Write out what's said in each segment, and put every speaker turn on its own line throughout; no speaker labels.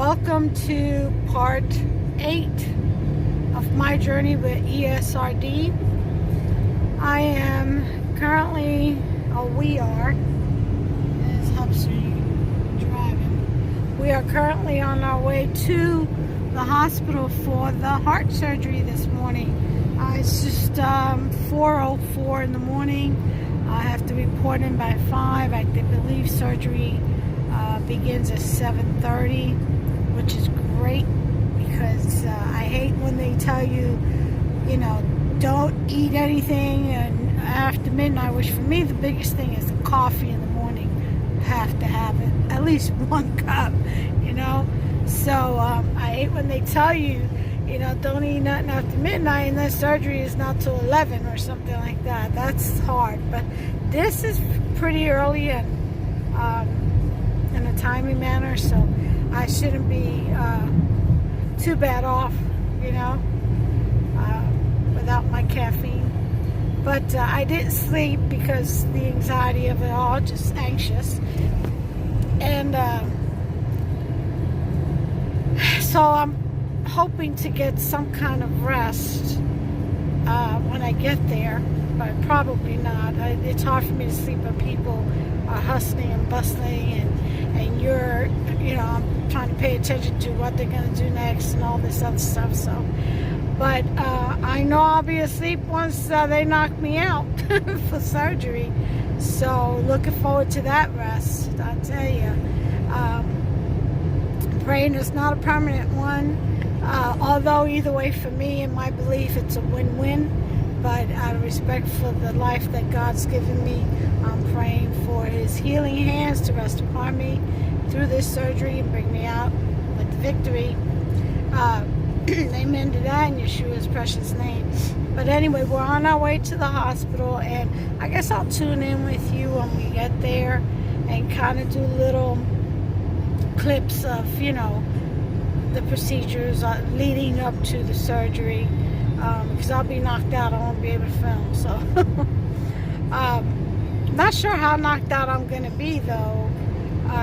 Welcome to part 8 of my journey with ESRD. I am currently, we are, as Hubster driving, we are currently on our way to the hospital for the heart surgery this morning. It's just 4:04 in the morning. I have to report in by 5. I believe surgery begins at 7:30, which is great because I hate when they tell you, don't eat anything and after midnight, which for me the biggest thing is the coffee in the morning. You have to have it, at least 1 cup, So I hate when they tell you, don't eat nothing after midnight, and then surgery is not till 11 or something like that. That's hard, but this is pretty early and in a timely manner, so I shouldn't be too bad off, without my caffeine. But I didn't sleep because the anxiety of it all, just anxious. And so I'm hoping to get some kind of rest when I get there, but probably not. It's hard for me to sleep when people are hustling and bustling and you're, I'm trying to pay attention to what they're going to do next and all this other stuff. So, but I know I'll be asleep once they knock me out for surgery. So looking forward to that rest, I tell you. Praying it's not a permanent one, although either way for me and my belief it's a win-win. But out of respect for the life that God's given me, I'm praying for His healing hands to rest upon me through this surgery and bring me out with the victory. Amen to that in Yeshua's precious name. But anyway, we're on our way to the hospital, and I guess I'll tune in with you when we get there and kind of do little clips of, the procedures leading up to the surgery. Because I'll be knocked out, I won't be able to film. So, not sure how knocked out I'm going to be though,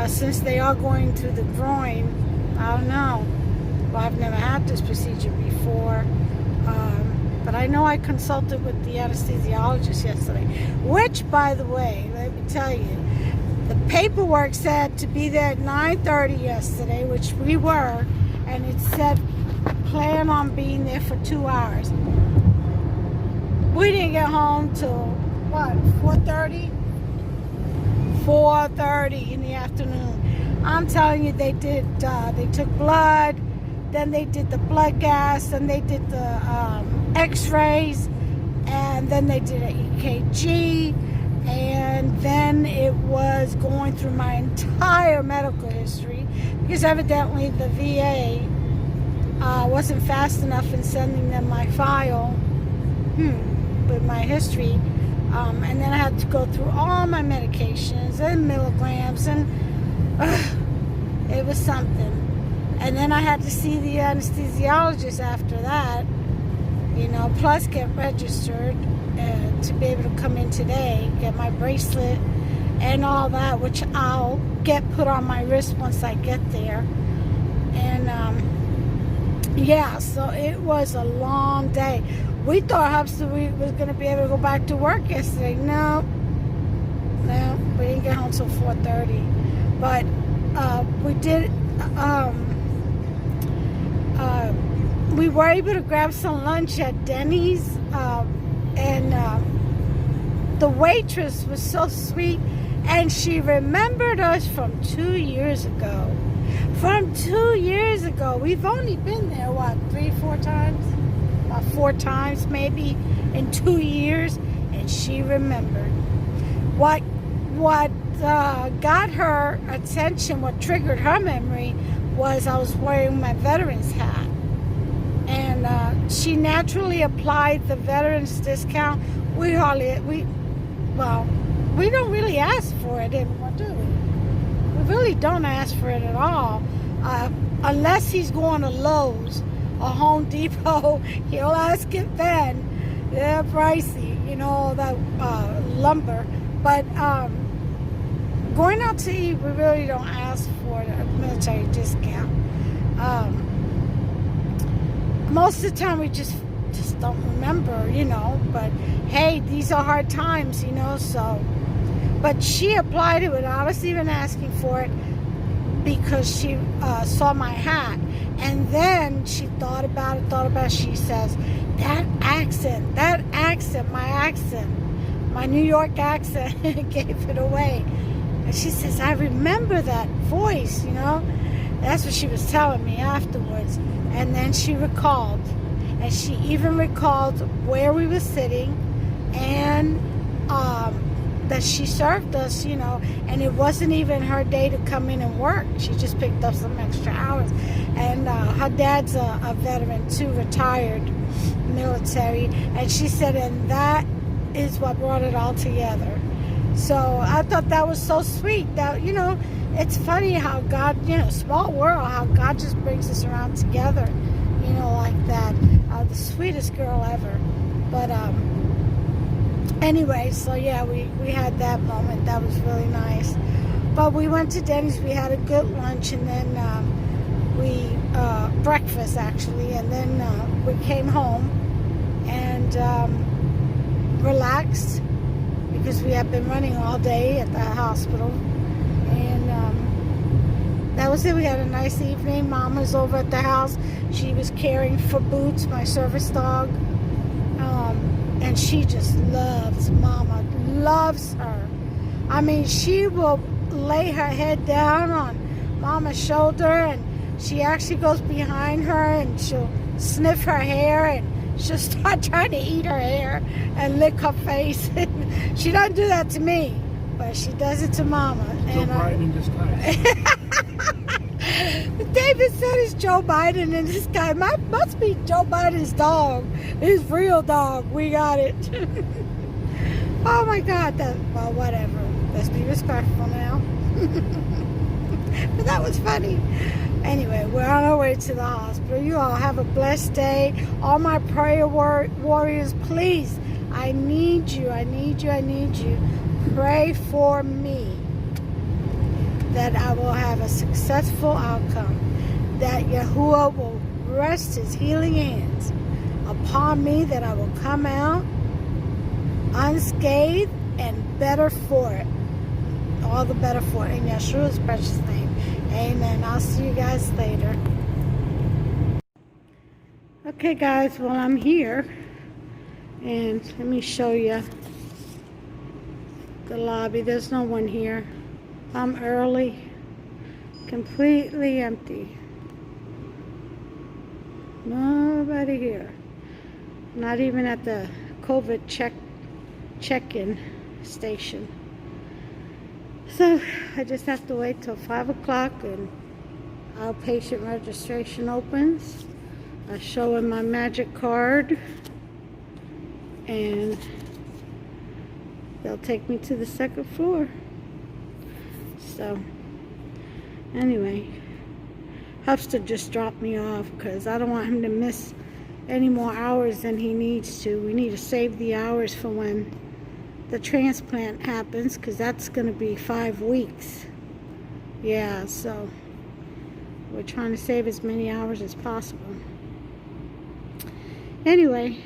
since they are going through the groin. I don't know. Well, I've never had this procedure before, but I know I consulted with the anesthesiologist yesterday, which, by the way, let me tell you, the paperwork said to be there at 9:30 yesterday, which we were, and it said plan on being there for 2 hours. We didn't get home till what, 4:30? 4:30 in the afternoon. I'm telling you, they took blood, then they did the blood gas, then they did the x-rays, and then they did an EKG, and then it was going through my entire medical history, because evidently the VA wasn't fast enough in sending them my file with my history, and then I had to go through all my medications and milligrams, and it was something. And then I had to see the anesthesiologist after that, plus get registered to be able to come in today, get my bracelet and all that, which I'll get put on my wrist once I get there. And yeah, so it was a long day. We thought Hubster was going to be able to go back to work yesterday. No, we didn't get home till 4:30. But we did. We were able to grab some lunch at Denny's, and the waitress was so sweet, and she remembered us from 2 years ago. From 2 years ago. We've only been there, 3-4 times? 4 times maybe in 2 years, and she remembered. What got her attention, what triggered her memory, was I was wearing my veterans hat. And she naturally applied the veterans discount. We don't really ask for it anymore, do we? We really don't ask for it at all, unless he's going to Lowe's or Home Depot. He'll ask it then. They're pricey, that lumber. But going out to eat, we really don't ask for a military discount. most of the time we just don't remember, you know. But hey, these are hard times, you know. So, but she applied it without us even asking for it because she saw my hat, and then she thought about it. She says, that accent, my New York accent gave it away. And she says, I remember that voice, you know. That's what she was telling me afterwards. And then she recalled. And she even recalled where we were sitting and that she served us, you know. And it wasn't even her day to come in and work. She just picked up some extra hours. And her dad's a veteran too, retired military. And she said, and that is what brought it all together. So I thought that was so sweet. That, you know, it's funny how God, you know, small world, how God just brings us around together, you know, like that. The sweetest girl ever. But anyway, so yeah, we had that moment. That was really nice. But we went to Denny's. We had a good lunch, and then breakfast actually, and then we came home and relaxed because we had been running all day at the hospital. And that was it. We had a nice evening. Mom was over at the house. She was caring for Boots, my service dog. And she just loves Mama, loves her. I mean, she will lay her head down on Mama's shoulder, and she actually goes behind her and she'll sniff her hair, and she'll start trying to eat her hair and lick her face. She doesn't do that to me, but she does it to Mama.
Joe Biden in disguise.
David said it's Joe Biden in disguise. Must be Joe Biden's dog, his real dog. We got it. Oh my God! Well, whatever. Let's be respectful now. But that was funny. Anyway, we're on our way to the hospital. You all have a blessed day. All my prayer warriors, please. I need you. Pray for me that I will have a successful outcome, that Yahuwah will rest his healing hands upon me, that I will come out unscathed and better for it. All the better for it. In Yeshua's precious name. Amen. I'll see you guys later. Okay, guys. Well, I'm here. And let me show you the lobby. There's no one here. I'm early, completely empty. Nobody here. Not even at the COVID check-in station. So I just have to wait till 5 o'clock and outpatient registration opens. I show them my magic card and they'll take me to the second floor. So, anyway, Hubster just dropped me off because I don't want him to miss any more hours than he needs to. We need to save the hours for when the transplant happens, because that's going to be 5 weeks. Yeah, so we're trying to save as many hours as possible. Anyway,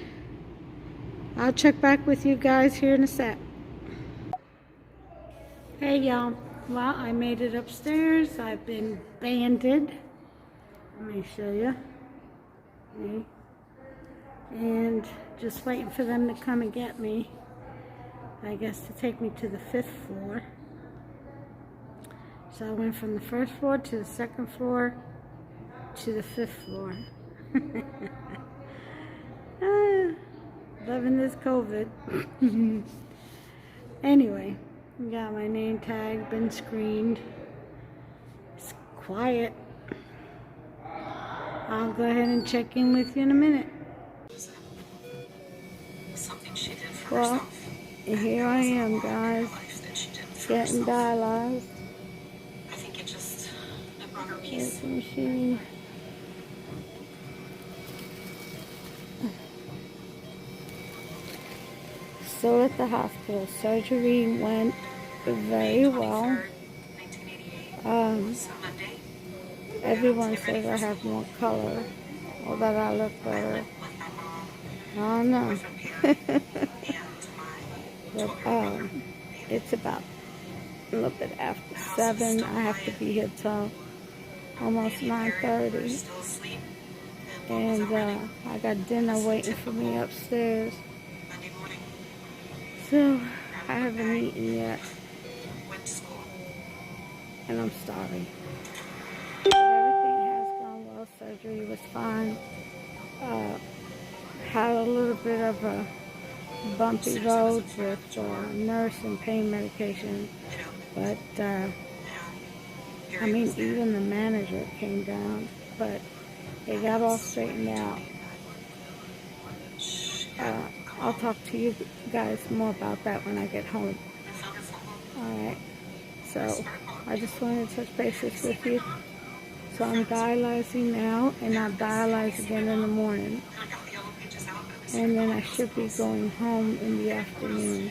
I'll check back with you guys here in a sec. Hey, y'all. Well, I made it upstairs. I've been banded. Let me show you. Okay. And just waiting for them to come and get me. I guess to take me to the 5th floor. So I went from the 1st floor to the 2nd floor to the 5th floor. Loving this COVID. Anyway. Got my name tag, been screened. It's quiet. I'll go ahead and check in with you in a minute. Well, here I am, guys, getting dialyzed.
I think it just brought her peace.
Here's the machine. So at the hospital, surgery went very well. Everyone says I have more color or that I look better. I don't know. But it's about a little bit after 7. I have to be here till almost 9:30. And I got dinner waiting for me upstairs. So I haven't eaten yet. And I'm sorry. But everything has gone well. Surgery was fine. Had a little bit of a bumpy road with nurse and pain medication. But, I mean, even the manager came down. But it got all straightened out. I'll talk to you guys more about that when I get home. Alright. So, I just wanted to touch bases with you. So I'm dialyzing now, and I'll dialyze again in the morning. And then I should be going home in the afternoon.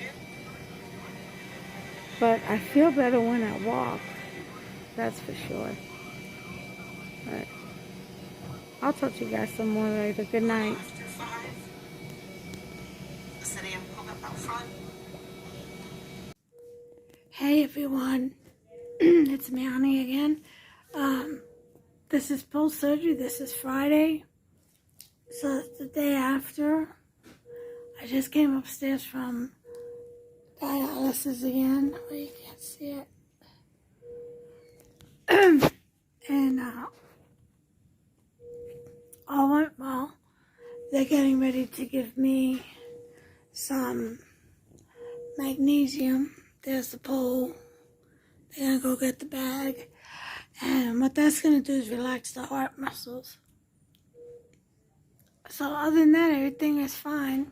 But I feel better when I walk. That's for sure. But I'll talk to you guys some more later. Good night. Hey everyone. It's Manny again. This is post-surgery. This is Friday. So it's the day after. I just came upstairs from dialysis again. Well, you can't see it. And all went well. They're getting ready to give me some magnesium. There's the pole. They're going to go get the bag. And what that's going to do is relax the heart muscles. So other than that, everything is fine.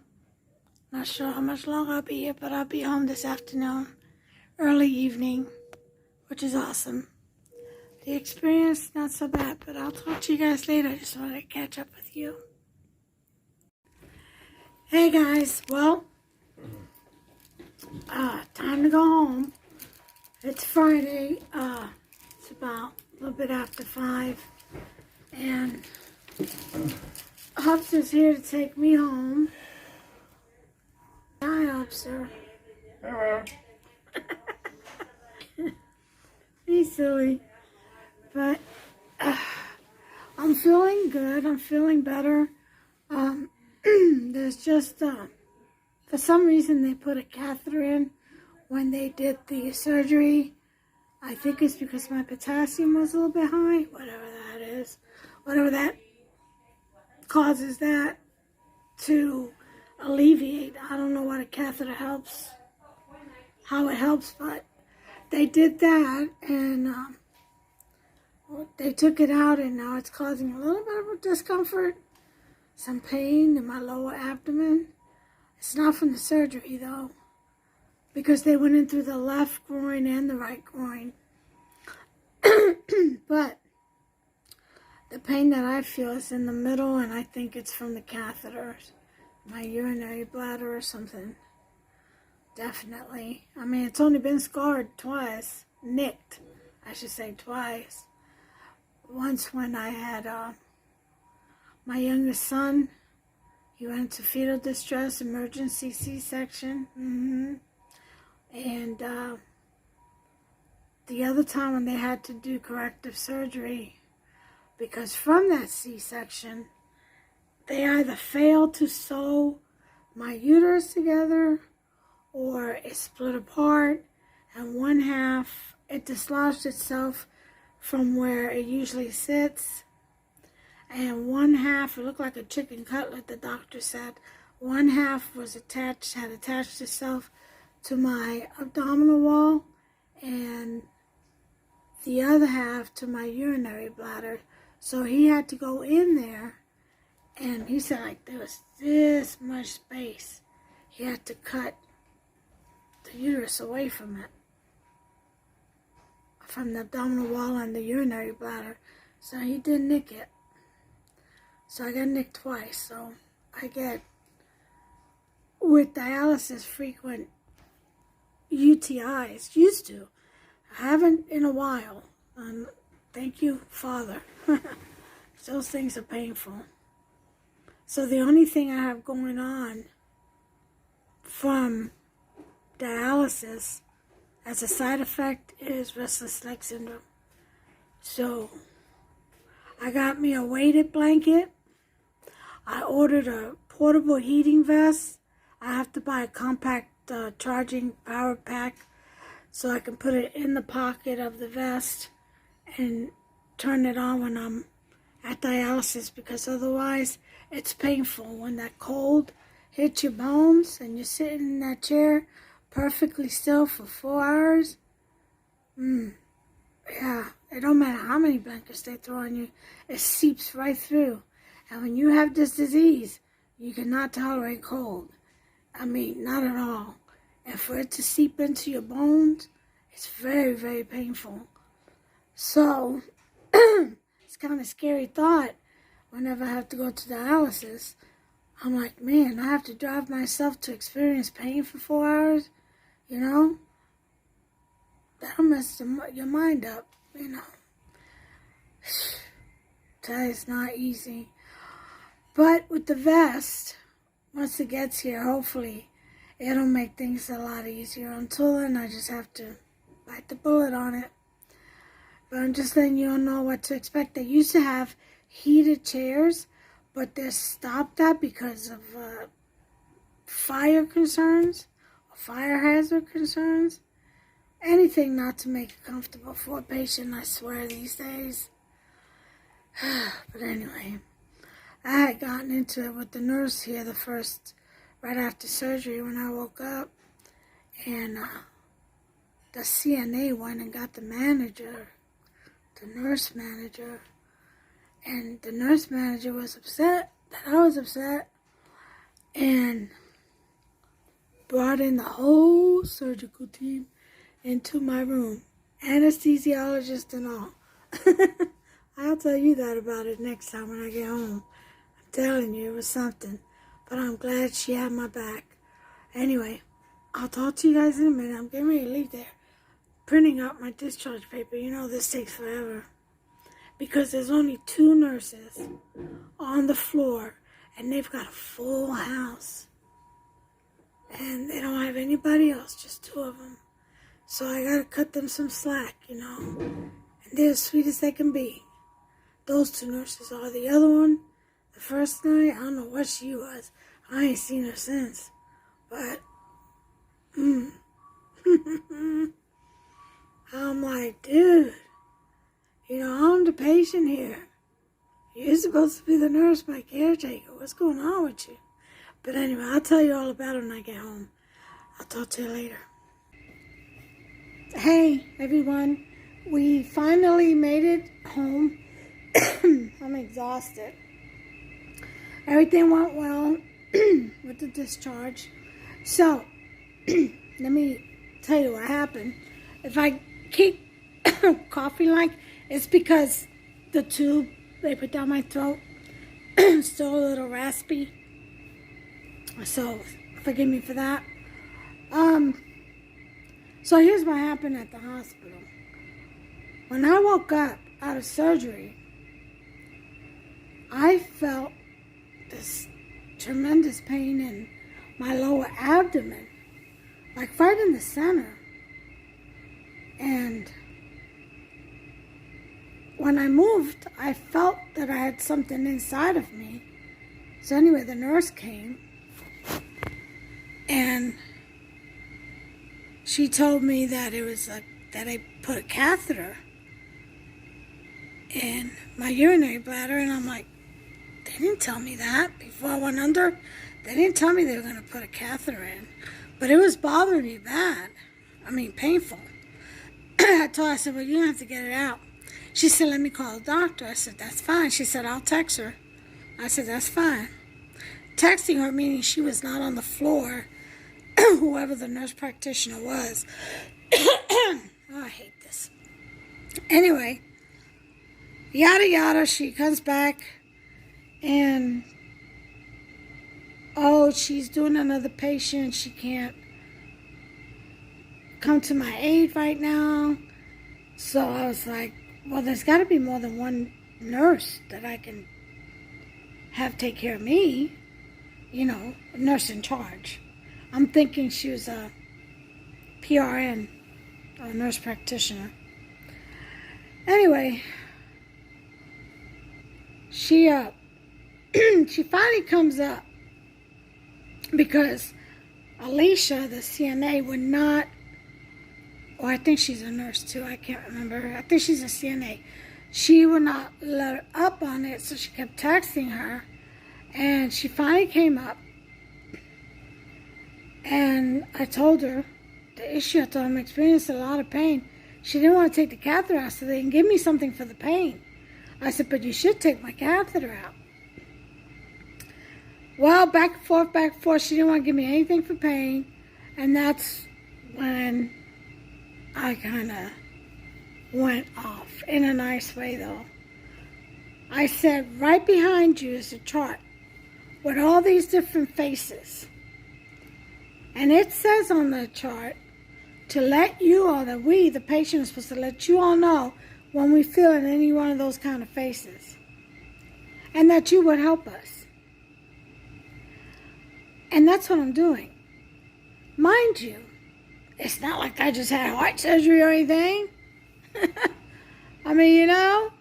Not sure how much longer I'll be here, but I'll be home this afternoon, early evening, which is awesome. The experience, not so bad, but I'll talk to you guys later. I just wanted to catch up with you. Hey guys, well, time to go home. It's Friday. It's about a little bit after 5, and Hobbs is here to take me home. Hi, Hobbser.
Hello.
He's silly. But I'm feeling good. I'm feeling better. There's just, for some reason, they put a catheter in when they did the surgery. I think it's because my potassium was a little bit high, whatever that is. Whatever that causes that to alleviate. I don't know what a catheter helps, how it helps, but they did that, and they took it out, and now it's causing a little bit of a discomfort, some pain in my lower abdomen. It's not from the surgery, though, because they went in through the left groin and the right groin. But the pain that I feel is in the middle, and I think it's from the catheters, my urinary bladder or something. Definitely. I mean, it's only been scarred twice, nicked, I should say, twice. Once when I had my youngest son, he went into fetal distress, emergency C-section. And the other time when they had to do corrective surgery, because from that C-section, they either failed to sew my uterus together, or it split apart, and one half, it dislodged itself from where it usually sits, and one half, it looked like a chicken cutlet, the doctor said. One half was attached, had attached itself to my abdominal wall, and the other half to my urinary bladder. So he had to go in there, and he said like there was this much space. He had to cut the uterus away from it, from the abdominal wall and the urinary bladder. So he did nick it. So I got nicked twice. So I get, with dialysis, frequent UTIs. Used to. I haven't in a while. Thank you, Father. Those things are painful. So the only thing I have going on from dialysis as a side effect is restless leg syndrome. So I got me a weighted blanket. I ordered a portable heating vest. I have to buy a compact charging power pack so I can put it in the pocket of the vest and turn it on when I'm at dialysis, because otherwise it's painful when that cold hits your bones and you're sitting in that chair perfectly still for 4 hours. Yeah, it don't matter how many blankets they throw on you, it seeps right through. And when you have this disease, you cannot tolerate cold. I mean, not at all. And for it to seep into your bones, it's very, very painful. So, it's kind of a scary thought whenever I have to go to dialysis. I'm like, man, I have to drive myself to experience pain for 4 hours, you know? That'll mess your mind up, you know? That is not easy. But with the vest, once it gets here, hopefully, it'll make things a lot easier. Until then, I just have to bite the bullet on it. But I'm just letting you all know what to expect. They used to have heated chairs, but they're stopped that because of fire concerns, or fire hazard concerns. Anything not to make it comfortable for a patient, I swear, these days. But anyway, I had gotten into it with the nurse here right after surgery when I woke up. And the CNA went and got the nurse manager. And the nurse manager was upset that I was upset and brought in the whole surgical team into my room, anesthesiologist and all. I'll tell you that about it next time when I get home. I'm telling you, it was something. But I'm glad she had my back. Anyway, I'll talk to you guys in a minute. I'm getting ready to leave there. Printing out my discharge paper. You know this takes forever. Because there's only 2 nurses on the floor. And they've got a full house. And they don't have anybody else, just 2 of them. So I gotta cut them some slack, you know. And they're as sweet as they can be. Those 2 nurses are. The other one, the first night, I don't know what she was. I ain't seen her since. But, I'm like, dude, you know, I'm the patient here. You're supposed to be the nurse, my caretaker. What's going on with you? But anyway, I'll tell you all about it when I get home. I'll talk to you later. Hey, everyone. We finally made it home. I'm exhausted. Everything went well with the discharge. So, let me tell you what happened. If I keep coughing like, it's because the tube they put down my throat still a little raspy. So, forgive me for that. So here's what happened at the hospital. When I woke up out of surgery, I felt this tremendous pain in my lower abdomen, like right in the center. And when I moved, I felt that I had something inside of me. So anyway, the nurse came and she told me that it was that I put a catheter in my urinary bladder, and I'm like, they didn't tell me that before I went under. They didn't tell me they were going to put a catheter in, but it was bothering me bad. I mean, painful. I told her, I said, well, you don't have to get it out. She said, let me call the doctor. I said, that's fine. She said, I'll text her. I said, that's fine. Texting her meaning she was not on the floor, whoever the nurse practitioner was. Oh, I hate this. Anyway, yada yada, she comes back and, oh, she's doing another patient. She can't come to my aid right now. So I was like, well, there's got to be more than one nurse that I can have take care of me, you know, a nurse in charge. I'm thinking she was a PRN, a nurse practitioner. Anyway, she she finally comes up because Alicia, the CNA, would not, or I think she's a nurse too, I can't remember. I think she's a CNA. She would not let her up on it, so she kept texting her. And she finally came up. And I told her the issue. I told her I'm experiencing a lot of pain. She didn't want to take the catheter out, so they didn't give me something for the pain. I said, but you should take my catheter out. Well, back and forth. She didn't want to give me anything for pain. And that's when I kind of went off in a nice way, though. I said, right behind you is a chart with all these different faces. And it says on the chart to let you, or that we, the patient, is supposed to let you all know when we feel in any one of those kind of faces. And that you would help us. And that's what I'm doing. Mind you, it's not like I just had heart surgery or anything. I mean, you know.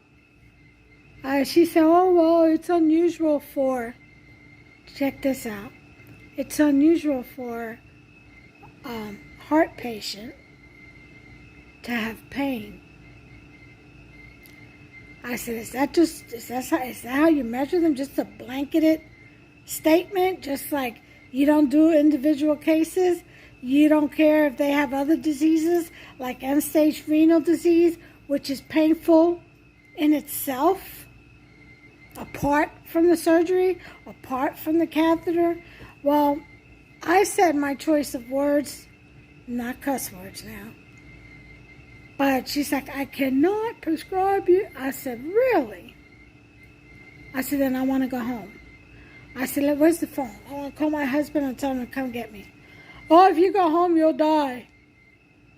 She said, oh, well, it's unusual for, check this out. It's unusual for heart patient to have pain. I said, is that how you measure them? Just a blanketed statement? Just like you don't do individual cases? You don't care if they have other diseases like end-stage renal disease, which is painful in itself, apart from the surgery, apart from the catheter? Well, I said my choice of words, not cuss words now. But she's like, I cannot prescribe you. I said, really? I said, then I want to go home. I said, where's the phone? I want to call my husband and tell him to come get me. Oh, if you go home, you'll die.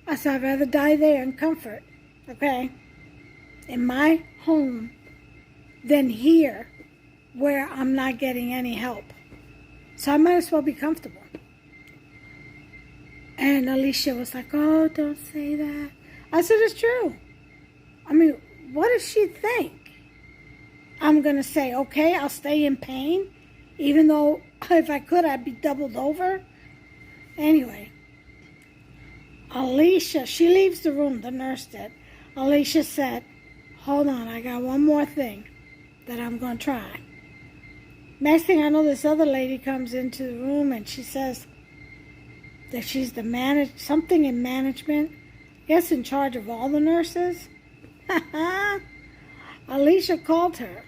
I said, I'd rather die there in comfort, okay, in my home than here where I'm not getting any help. So I might as well be comfortable. And Alicia was like, oh, don't say that. I said, it's true. I mean, what does she think? I'm going to say, okay, I'll stay in pain, even though if I could, I'd be doubled over. Anyway, Alicia, she leaves the room, the nurse did. Alicia said, hold on, I got one more thing that I'm going to try. Next thing I know, this other lady comes into the room and she says that she's the something in management, I guess in charge of all the nurses. Alicia called her.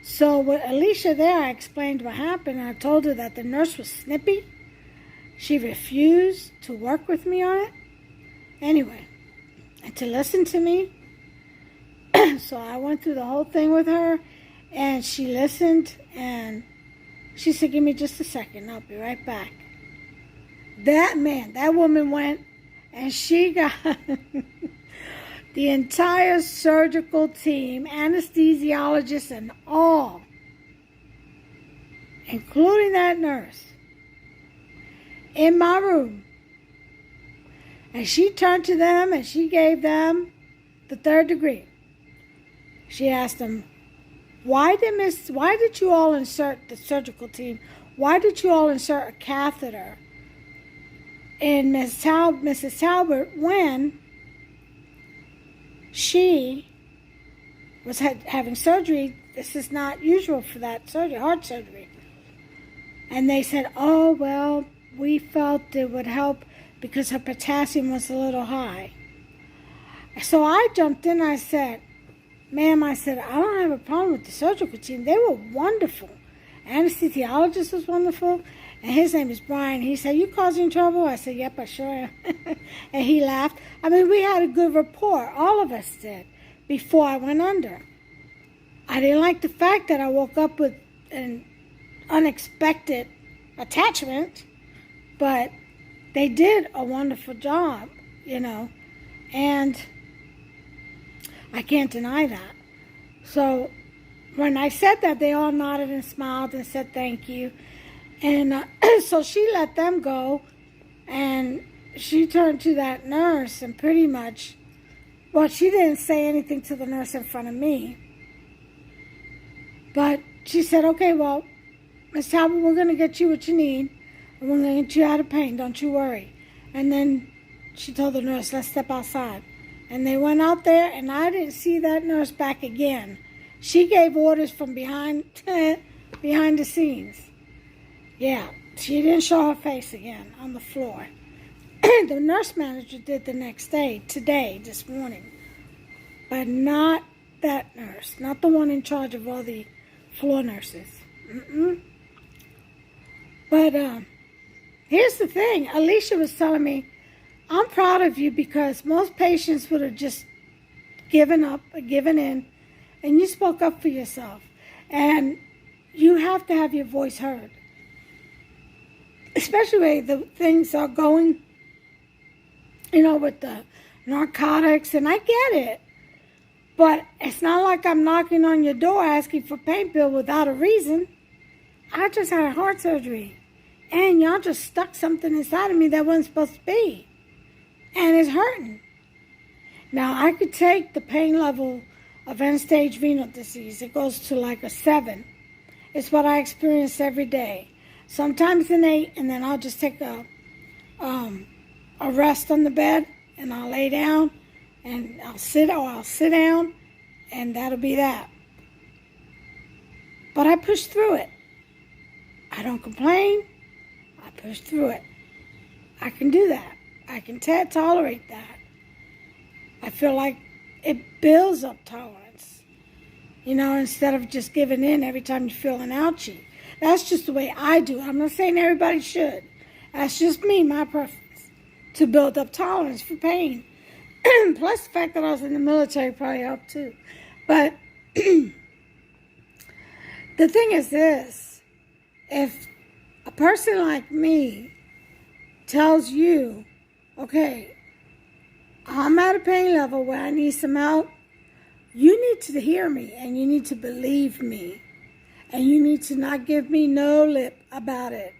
So with Alicia there, I explained what happened. I told her that the nurse was snippy. She refused to work with me on it. Anyway, and to listen to me. So I went through the whole thing with her, and she listened, and she said, give me just a second, I'll be right back. That woman went, and she got the entire surgical team, anesthesiologists and all, including that nurse, in my room. And she turned to them and she gave them the 3rd degree. She asked them, why did you all insert, the surgical team, why did you all insert a catheter in Mrs. Talbot when she was having surgery? This is not usual for that surgery, heart surgery. And they said, oh, well, we felt it would help because her potassium was a little high. So I jumped in, I said, ma'am, I said, I don't have a problem with the surgical team. They were wonderful. Anesthesiologist was wonderful. And his name is Brian. He said, you causing trouble? I said, yep, I sure am. And he laughed. I mean, we had a good rapport. All of us did before I went under. I didn't like the fact that I woke up with an unexpected attachment, but they did a wonderful job, you know, and I can't deny that. So when I said that, they all nodded and smiled and said thank you. And so she let them go, and she turned to that nurse and pretty much, well, she didn't say anything to the nurse in front of me. But she said, okay, well, Miss Talbot, we're going to get you what you need, and we're going to get you out of pain. Don't you worry. And then she told the nurse, let's step outside. And they went out there, and I didn't see that nurse back again. She gave orders from behind the scenes. Yeah, she didn't show her face again on the floor. The nurse manager did the next day, this morning. But not that nurse, not the one in charge of all the floor nurses. But here's the thing. Alicia was telling me, I'm proud of you because most patients would have just given up or given in, and you spoke up for yourself. And you have to have your voice heard. Especially when the things are going, with the narcotics, and I get it. But it's not like I'm knocking on your door asking for pain pill without a reason. I just had heart surgery. And y'all just stuck something inside of me that wasn't supposed to be. And it's hurting. Now, I could take the pain level of end-stage renal disease. It goes to like a 7. It's what I experience every day. Sometimes an 8, and then I'll just take a rest on the bed, and I'll lay down, and I'll sit down, and that'll be that. But I push through it. I don't complain. I push through it. I can do that. I can tolerate that. I feel like it builds up tolerance, instead of just giving in every time you feel an ouchie. That's just the way I do it. I'm not saying everybody should. That's just me, my preference, to build up tolerance for pain. Plus the fact that I was in the military probably helped too. But the thing is this. If a person like me tells you, okay, I'm at a pain level where I need some help, you need to hear me and you need to believe me. And you need to not give me no lip about it.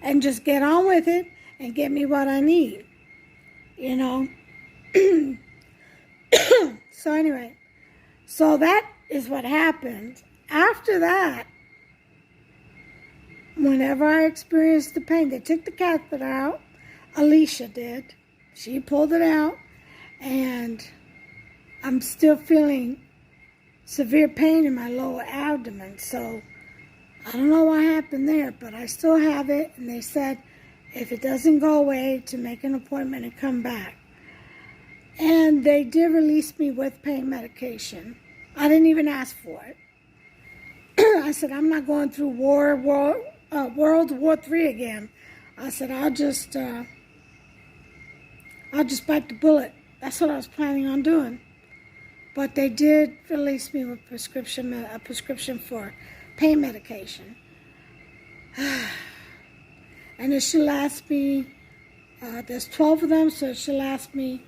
And just get on with it and get me what I need. So anyway, so that is what happened. After that, whenever I experienced the pain, they took the catheter out. Alicia did. She pulled it out. And I'm still feeling severe pain in my lower abdomen. So I don't know what happened there, but I still have it. And they said if it doesn't go away, to make an appointment and come back. And they did release me with pain medication. I didn't even ask for it. I said, I'm not going through World War III again. I said, I'll just bite the bullet. That's what I was planning on doing. But they did release me with a prescription for pain medication. And it should last me, there's 12 of them, so it should last me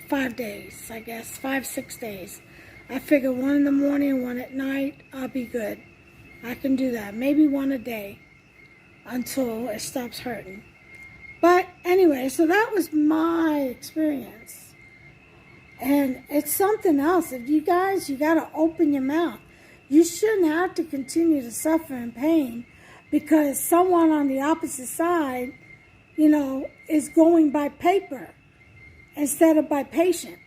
5 days, I guess, 5-6 days. I figure one in the morning, one at night, I'll be good. I can do that. Maybe one a day until it stops hurting. But anyway, so that was my experience. And it's something else. If you guys, you got to open your mouth. You shouldn't have to continue to suffer in pain because someone on the opposite side, is going by paper instead of by patient.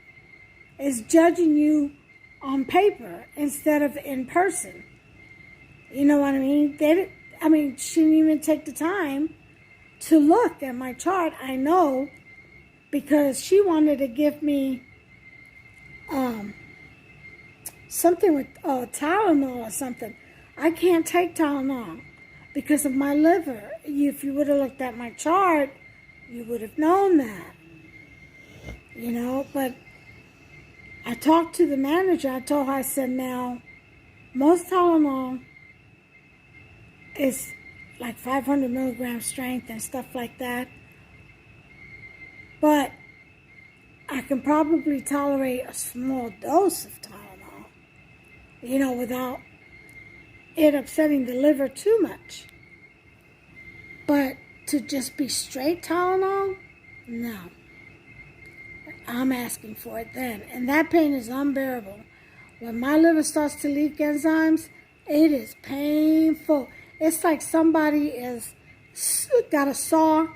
Is judging you on paper instead of in person. You know what I mean? She didn't even take the time to look at my chart. I know because she wanted to give me something with Tylenol or something. I can't take Tylenol because of my liver. If you would have looked at my chart, you would have known that. But I talked to the manager. I told her, I said, now, most Tylenol is like 500 milligram strength and stuff like that. But I can probably tolerate a small dose of Tylenol, without it upsetting the liver too much. But to just be straight Tylenol, no. I'm asking for it then. And that pain is unbearable. When my liver starts to leak enzymes, it is painful. It's like somebody is got a saw,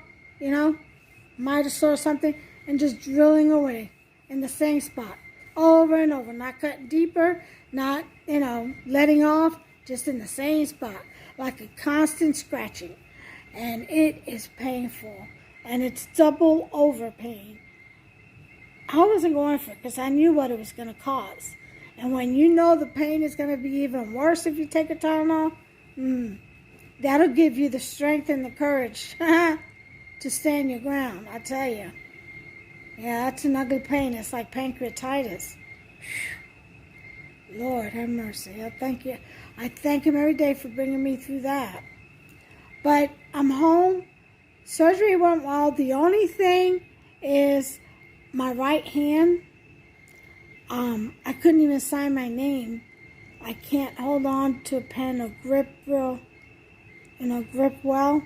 miter saw or something, and just drilling away in the same spot over and over, not cutting deeper, not, letting off, just in the same spot, like a constant scratching. And it is painful, and it's double over pain. I wasn't going for it because I knew what it was going to cause. And when you know the pain is going to be even worse if you take a Tylenol, that'll give you the strength and the courage to stand your ground, I tell you. Yeah, that's an ugly pain. It's like pancreatitis. Whew. Lord have mercy. I thank you. I thank him every day for bringing me through that. But I'm home. Surgery went well. The only thing is my right hand. I couldn't even sign my name. I can't hold on to a pen or grip grip well.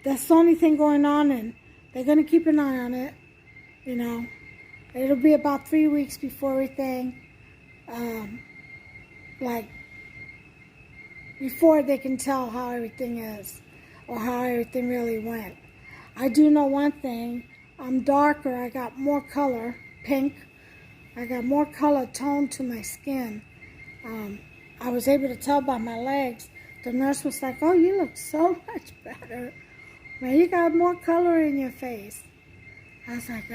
That's the only thing going on, and they're going to keep an eye on it. It'll be about 3 weeks before everything, before they can tell how everything is or how everything really went. I do know one thing. I'm darker. I got more color, pink. I got more color tone to my skin. I was able to tell by my legs. The nurse was like, "Oh, you look so much better. Man, you got more color in your face." I was like,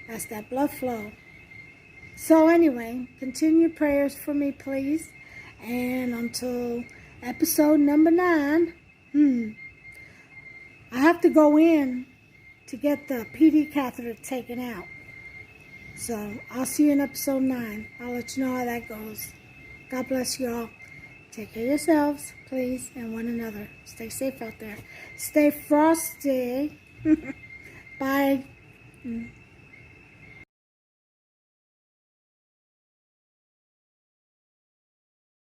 that's that blood flow. So anyway, continue prayers for me, please. And until episode number 9, I have to go in to get the PD catheter taken out. So I'll see you in episode 9. I'll let you know how that goes. God bless you all. Take care of yourselves, please, and one another. Stay safe out there. Stay frosty. Bye.